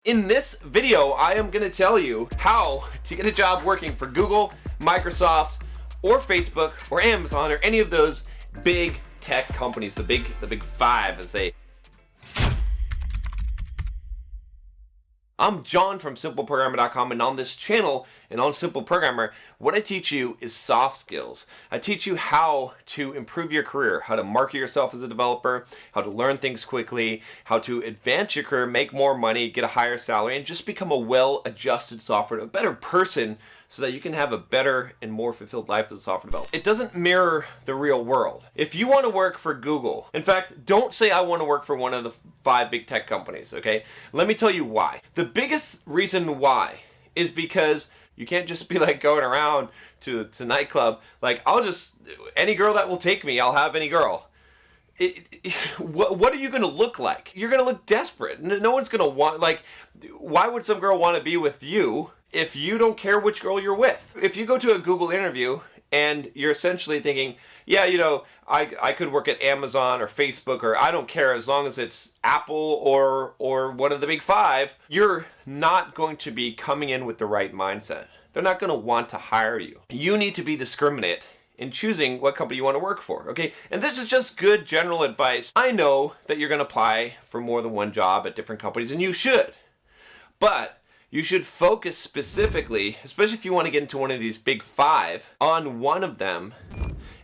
In this video, I am going to tell you how to get a job working for Google, Microsoft, or Facebook, or Amazon, or any of those big tech companies, the big five, as they. I'm John from simpleprogrammer.com, and on this channel and on Simple Programmer, what I teach you is soft skills. I teach you how to improve your career, how to market yourself as a developer, how to learn things quickly, how to advance your career, make more money, get a higher salary, and just become a well-adjusted software, a better person, so that you can have a better and more fulfilled life as a software developer. It doesn't mirror the real world. If you want to work for Google, in fact, don't say I want to work for one of the 5 big tech companies, okay? Let me tell you why. The biggest reason why is because you can't just be like going around to nightclub, like, any girl that will take me, I'll have any girl. What are you going to look like? You're going to look desperate. No one's going to want, like, why would some girl want to be with you if you don't care which girl you're with? If you go to a Google interview and you're essentially thinking, yeah, you know, I could work at Amazon or Facebook, or I don't care as long as it's Apple or one of the big 5, you're not going to be coming in with the right mindset. They're not going to want to hire you. You need to be discriminate in choosing what company you want to work for, okay? And this is just good general advice. I know that you're going to apply for more than one job at different companies, and you should. But you should focus specifically, especially if you want to get into one of these big 5, on one of them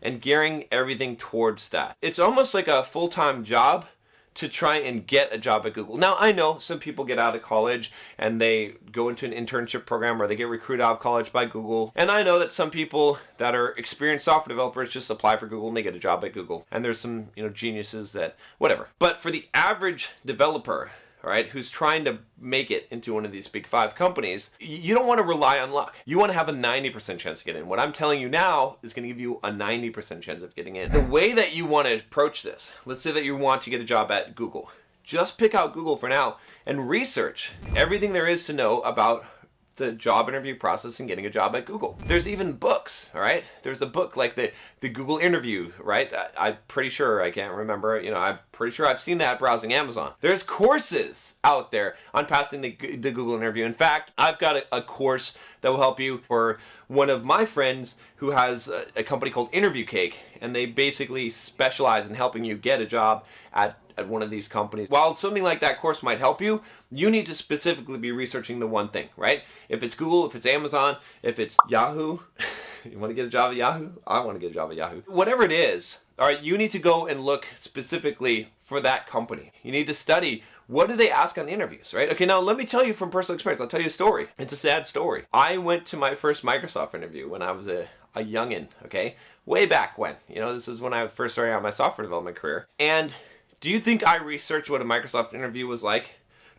and gearing everything towards that. It's almost like a full-time job to try and get a job at Google. Now, I know some people get out of college and they go into an internship program, or they get recruited out of college by Google. And I know that some people that are experienced software developers just apply for Google and they get a job at Google. And there's some, geniuses that, whatever. But for the average developer, right, who's trying to make it into one of these big 5 companies, you don't want to rely on luck. You want to have a 90% chance of getting in. What I'm telling you now is going to give you a 90% chance of getting in. The way that you want to approach this, let's say that you want to get a job at Google. Just pick out Google for now and research everything there is to know about the job interview process and getting a job at Google. There's even books, all right? There's a book like the Google interview, right? I'm pretty sure, I can't remember, I'm pretty sure I've seen that browsing Amazon. There's courses out there on passing the Google interview. In fact, I've got a course that will help you for one of my friends who has a company called Interview Cake, and they basically specialize in helping you get a job at one of these companies. While something like that course might help you, you need to specifically be researching the one thing, right? If it's Google, if it's Amazon, if it's Yahoo, you want to get a job at Yahoo? I want to get a job at Yahoo. Whatever it is, all right, you need to go and look specifically for that company. You need to study, what do they ask on the interviews, right? Okay, now let me tell you from personal experience. I'll tell you a story. It's a sad story. I went to my first Microsoft interview when I was a youngin', okay? Way back when. This is when I first started out my software development career. And do you think I researched what a Microsoft interview was like?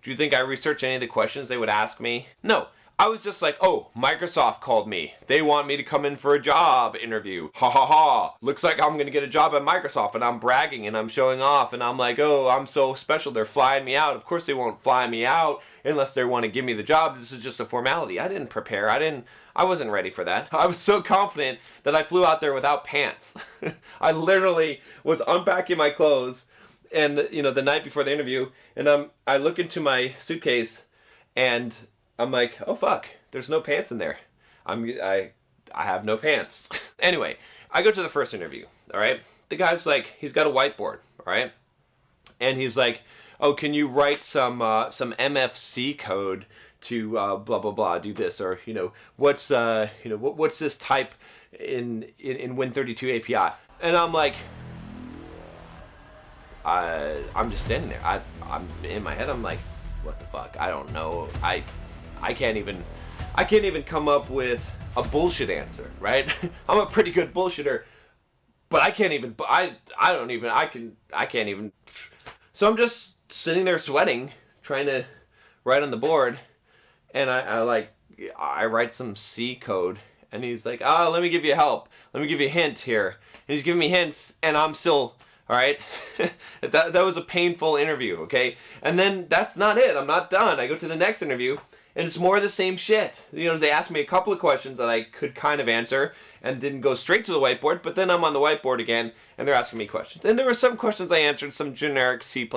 Do you think I researched any of the questions they would ask me? No. I was just like, oh, Microsoft called me. They want me to come in for a job interview. Ha ha ha. Looks like I'm going to get a job at Microsoft, and I'm bragging and I'm showing off and I'm like, oh, I'm so special. They're flying me out. Of course they won't fly me out unless they want to give me the job. This is just a formality. I didn't prepare. I wasn't ready for that. I was so confident that I flew out there without pants. I literally was unpacking my clothes and the night before the interview, and I look into my suitcase and I'm like, oh fuck, there's no pants in there. I have no pants. Anyway, I go to the first interview, all right? The guy's like, he's got a whiteboard, all right? And he's like, oh, can you write some MFC code to blah blah blah, do this, or what's what's this type in Win32 API? And I'm like, I'm just standing there. I'm in my head. I'm like, what the fuck? I don't know. I can't even come up with a bullshit answer, right? I'm a pretty good bullshitter, but I can't even. I can't even. So I'm just sitting there sweating, trying to write on the board, and I write some C code, and he's like, oh, let me give you help. Let me give you a hint here. And he's giving me hints, and I'm still. All right, that was a painful interview, okay? And then that's not it. I'm not done. I go to the next interview, and it's more of the same shit. They asked me a couple of questions that I could kind of answer and didn't go straight to the whiteboard, but then I'm on the whiteboard again, and they're asking me questions. And there were some questions I answered, some generic C++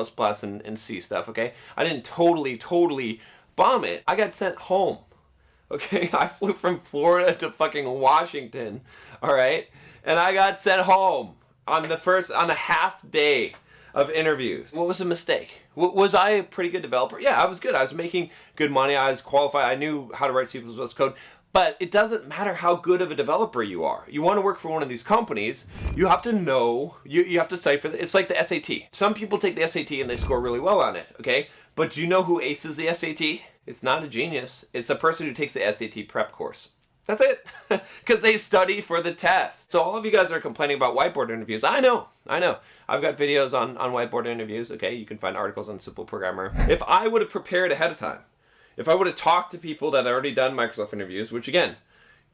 and C stuff, okay? I didn't totally bomb it, I got sent home. Okay, I flew from Florida to fucking Washington, all right? And I got sent home on the half day of interviews. What was the mistake? Was I a pretty good developer? Yeah, I was good. I was making good money. I was qualified. I knew how to write C++ code. But it doesn't matter how good of a developer you are. You want to work for one of these companies, you have to know, you have to study for it. It's like the SAT. Some people take the SAT and they score really well on it, okay? But do you know who aces the SAT? It's not a genius. It's a person who takes the SAT prep course. That's it. Because they study for the test. So all of you guys are complaining about whiteboard interviews. I know. I've got videos on whiteboard interviews, okay? You can find articles on Simple Programmer. If I would have prepared ahead of time, if I would have talked to people that had already done Microsoft interviews, which again,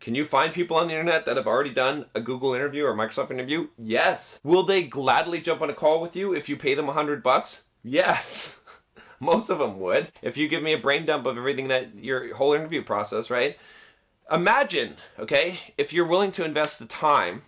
can you find people on the internet that have already done a Google interview or Microsoft interview? Yes. Will they gladly jump on a call with you if you pay them $100? Yes. Most of them would. If you give me a brain dump of everything that your whole interview process, right? Imagine, okay, if you're willing to invest the time,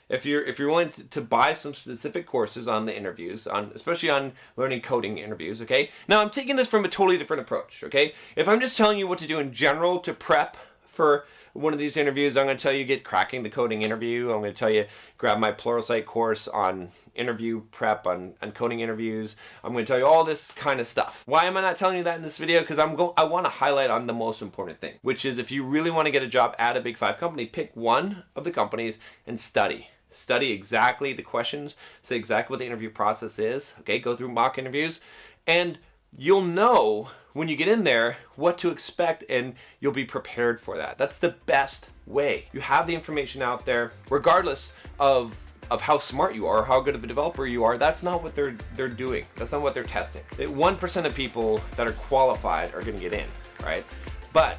if you're willing to buy some specific courses on the interviews, especially on learning coding interviews, okay? Now I'm taking this from a totally different approach, okay? If I'm just telling you what to do in general to prep for one of these interviews, I'm going to tell you get cracking the coding interview. I'm going to tell you grab my Pluralsight course on interview prep, on coding interviews. I'm going to tell you all this kind of stuff. Why am I not telling you that in this video? Because I want to highlight on the most important thing, which is if you really want to get a job at a Big 5 company, pick one of the companies and study. Study exactly the questions, say exactly what the interview process is, okay? Go through mock interviews, and you'll know when you get in there what to expect, and you'll be prepared for that. That's the best way. You have the information out there, regardless of how smart you are, how good of a developer you are. That's not what they're doing. That's not what they're testing. 1% of people that are qualified are going to get in, right? But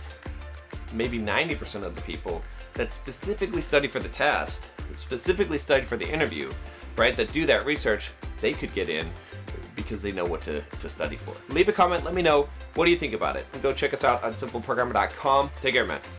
maybe 90% of the people that specifically study for the test, specifically study for the interview, right, that do that research, they could get in because they know what to study for. Leave a comment, let me know, what do you think about it? And go check us out on simpleprogrammer.com. Take care, man.